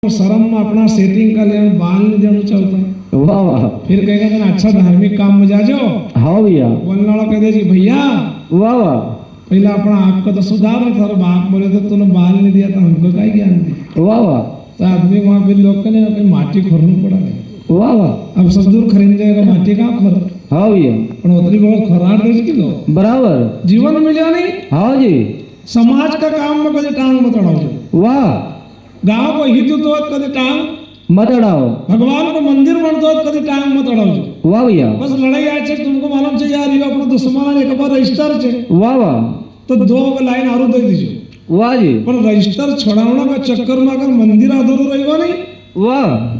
शर्म में अपना सेटिंग कर लिया, बाल नहीं देना चाहता। वाह वाह। फिर कहेगा कि अच्छा धार्मिक काम में जा जाओ। हाँ भैया। बोलने वाला कह दे जी भैया वाह वाह। पहला अपना आपका तो सुधार है, थारा बाप बोले तो तूने बाल नहीं दिया तो हमको क्या ज्ञान दी। वाह वाह। तो आदमी वहाँ फिर लोग कहने कहीं माटी खोरना पड़ा है। वाह वाह। अब सब दूर खरीद जाएगा माटी कहाँ खोर। हाँ भैया। पण उतरी बहुत खराब देश की लो बराबर जीवन मिला नहीं। हाँ जी। समाज का काम में कभी टांग मत अड़ाओ। वाह। गांव को हित तो कभी टांग मत अड़ाओ। भगवान को मंदिर बनते कभी टांग मत अड़ाओ। वाह भैया। बस लड़ाई आज तुमको मालूम है यार ये अपना दुश्मन एक बार रजिस्टर छे। वाह वाह। तो दो लाइन आरो दे दीजिए। वाह जी। पर रजिस्टर छोड़ावना का चक्कर में अगर मंदिर अधूरो रहेगा नहीं वाह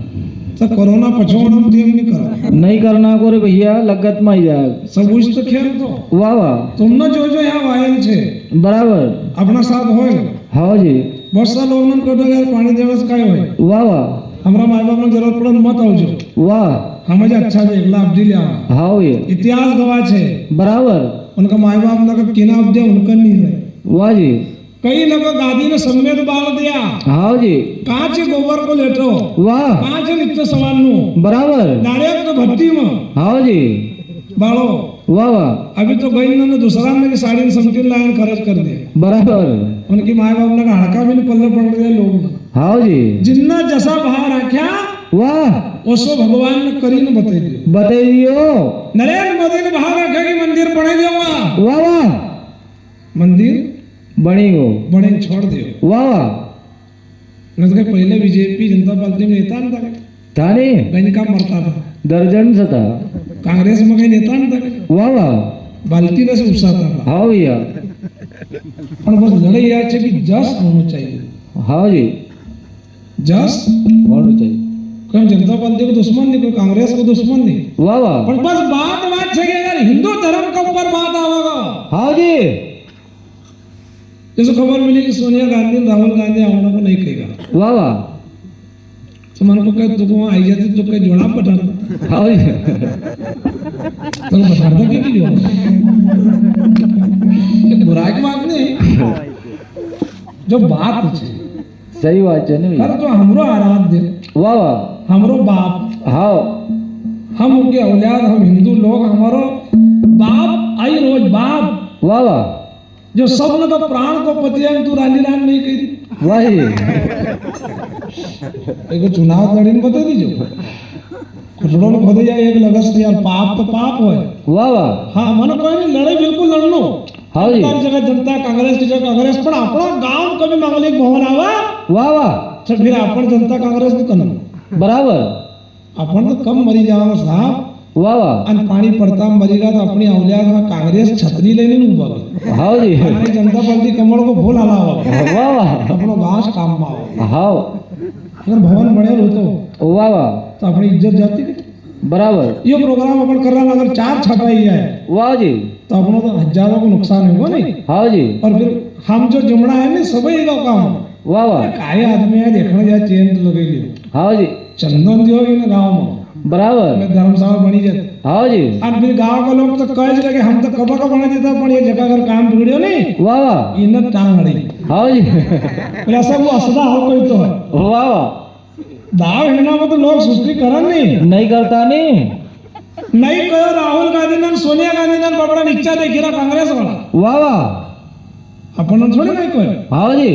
तो कोरोना पछोड़ना टीम नहीं करा नहीं करना को रे भैया लगत में ही जाए सब उस तो खेल तो। वाह वाह। तुमने जो जो यहाँ वायल छे बराबर अपना साथ होए। हाँ जी। बहुत सा लोग मन को यार पानी देने से काय होए। वाह वाह। हमरा माय बाप ने जरूरत पड़े मत आओ। वाह हमें अच्छा जे एकला अब्दी लिया हाँ भैया। इतिहास गवाह छे बराबर उनका माय बाप ना का किना अब्दे उनका नहीं है। वाह जी। कई लोग गादी ने समेत बाल दिया हाँ जी। कांच गोबर को लेटो वाह कांच नित्य सवाल नु बराबर डायरेक्ट तो भट्टी में हाँ जी। बालो वाह वाह। अभी तो गई ने दूसरा ने की साड़ी समथिंग लाइन खर्च कर दिया। बराबर उनकी माय बाप ने हड़का भी नहीं पल्ले पड़ गए लोग। हाँ जी। जिन्ना जैसा बाहर रखा वाह उसको भगवान ने करी ने बता दियो। बताइयो नरेंद्र मोदी ने बाहर रखा कि मंदिर बने देवा। वाह वाह। मंदिर बनी गो बने छोड़ दियो। वाह वाह। नजर पहले बीजेपी जनता पार्टी में नेता न था थाने गंज का मरता था। दर्जन से था कांग्रेस में कहीं नेता न था वाह वाह। बाल्टी में से उसाता था। हाँ भैया। और बस लड़ाई आज है कि जस होना चाहिए। हाँ जी जस होना चाहिए। कोई जनता पार्टी को दुश्मन नहीं कोई कांग्रेस को दुश्मन नहीं। वाह वाह। पर बस बात है कि अगर हिंदू धर्म के ऊपर बात आवेगा हाँ जी। जैसे खबर मिली कि सोनिया गांधी राहुल गांधी आना को नहीं कहेगा वाह वाह। तो मन को कहे तुम आई जाती तो कहीं जोड़ा पटा हाँ जी। तो बता दो कि जोड़ा एक बुराई की बात नहीं जो बात है सही बात है नहीं अरे तो हमरो आराध्य वाह वाह। हमरो बाप हाँ हम उनके औलाद हम हिंदू लोग हमारो बाप आई रोज बाप वाह वाह। जो सब ने तो प्राण को पति है तू रानी राम नहीं कही वाह जी। एक चुनाव लड़ी ने बता दीजिए खटड़ों ने खोदे जाए एक लगस यार पाप तो पाप है। वाह वाह। हाँ मन कोई नहीं लड़ाई बिल्कुल लड़नो। हाँ जी। हर जगह जनता कांग्रेस की जगह कांग्रेस पर अपना गांव कभी मांगलिक भवन आवा वाह वाह। तो फिर अपन जनता कांग्रेस भी करना बराबर अपन तो कम मरी जाओ साहब। वाह वाह। अन पानी पड़ता मरीगा तो अपनी औलाद में कांग्रेस छतरी लेने नहीं हुआ। हाँ जी। हमारी जनता पार्टी कमर को फूल हला हुआ वाह वाह। अपनो गांव से काम में आओ। हाँ अगर भवन बने हो तो वाह वाह। तो अपनी इज्जत जाती है। बराबर ये प्रोग्राम अपन कर रहा अगर 4 छटाई जाए वाह जी तो अपनों तो हजारों को नुकसान होगा नहीं। हाँ जी। और फिर हम जो जमना है ना सभी का काम वाह वाह। काय आदमी है देखने जाए चेन तो लगे लियो हाँ जी चंदन दियो ना गांव में बराबर में धर्मशाला बनी जाती। हाँ जी। और फिर गांव के लोग तो कह लगे हम तो कब का बना देता पर ये जगह अगर काम बिगड़ियो नहीं वाह वाह। इन टांग अड़ी हाँ जी। बोला सब वो असदा हो कोई तो है वाह वाह। दाव हिना में तो लोग सुस्ती करन नहीं करता नहीं नहीं कहो राहुल गांधी ने सोनिया गांधी ने बड़ा नीचा देखी रहा कांग्रेस वाला वाह वाह। अपन थोड़ी नहीं कहे हाँ जी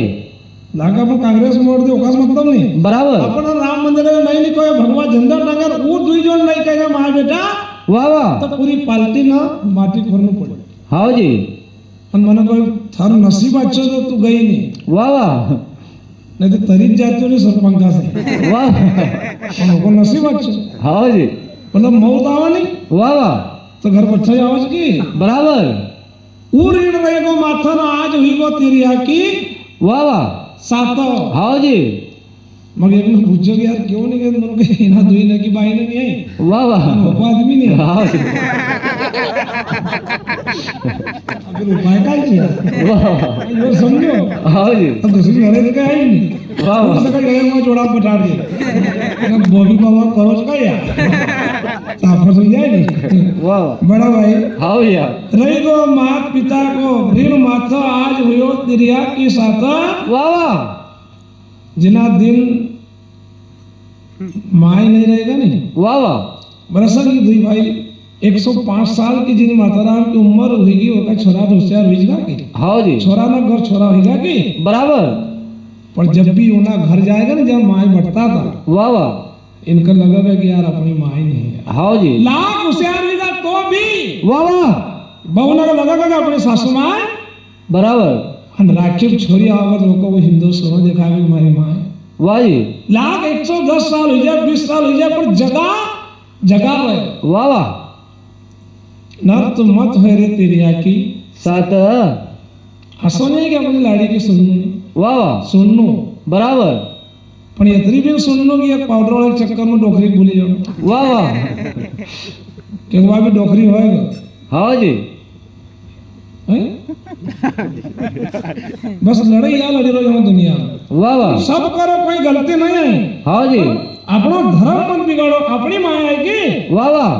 लागा पर कांग्रेस में वोट दे ओकास मतलब नहीं बराबर अपन राम मंदिर में नहीं लिखो भगवान झंडा टांगर वो दुई जोन नहीं कहेगा माँ बेटा वाह वाह। तो पूरी पार्टी ना माटी खोरनी पड़े। हाँ जी। मन को थार नसीब अच्छो तो तू गई नहीं वाह वाह। नहीं तो तरीत जाती हो नहीं सरपंचा से वाह हमको नसीब अच्छो हाँ जी मतलब मौत आवा नहीं वाह वाह। तो घर पर अच्छा आवाज की बराबर वो ऋण रहेगो माथा ना आज हुई गो तेरी की वाह वाह। सातो हाँ जी मगर एक ने पूछो कि यार क्यों नहीं गए दोनों के इना दुई ने की बाई ने नहीं आई वाह वाह। वो आदमी नहीं हाँ जी अगर उपाय का किया वाह वाह। ये समझो हाँ जी अब दूसरी घरे से आई नहीं वाह वाह। उसका गले में जोड़ा पटाड़ दिया ना बॉबी बाबा करोज का या साफ समझाए नहीं वाह वाह। बड़ा भाई हाँ भैया रही गो मात पिता को ऋण माथा आज हुयो तिरिया की साथ वाह वाह। जिना दिन माई नहीं रहेगा नहीं वाह वाह बरसल की दुई भाई 105 साल की जिन माता राम की उम्र होगी ओका छोरा तो होशियार हुईगा कि हाँ जी छोरा ना घर छोरा होगा कि बराबर पर जब भी उना घर जाएगा ना जब माई बढ़ता था वाह वाह इनका लगेगा कि यार अपनी माई नहीं है हाँ जी लाख होशियार होगा तो भी वाह वाह बहु ना लगेगा कि अपने सासू माँ बराबर राखी छोरी आवाज रोको वो हिंदू सोना देखा कि हमारी माँ है वाह जी लाख 110 साल हो जाए 20 साल हो जाए पर जगह जगह रहे वाह वाह नर तो मत है रे तेरी आकी सात हसो नहीं कि अपनी लाड़ी की सुननी वाह वाह सुननो बराबर पण यतरी भी सुननो की एक पाउडर वाले चक्कर में डोकरी भूली जाओ वाह वाह क्योंकि वहाँ भी डोकरी होएगा हाँ जी हैं? बस लड़ाई या लड़ी रहो यहाँ दुनिया में वाह वाह सब करो कोई गलती नहीं है हाँ जी अपना धर्म मत बिगाड़ो अपनी माया है कि वाह वाह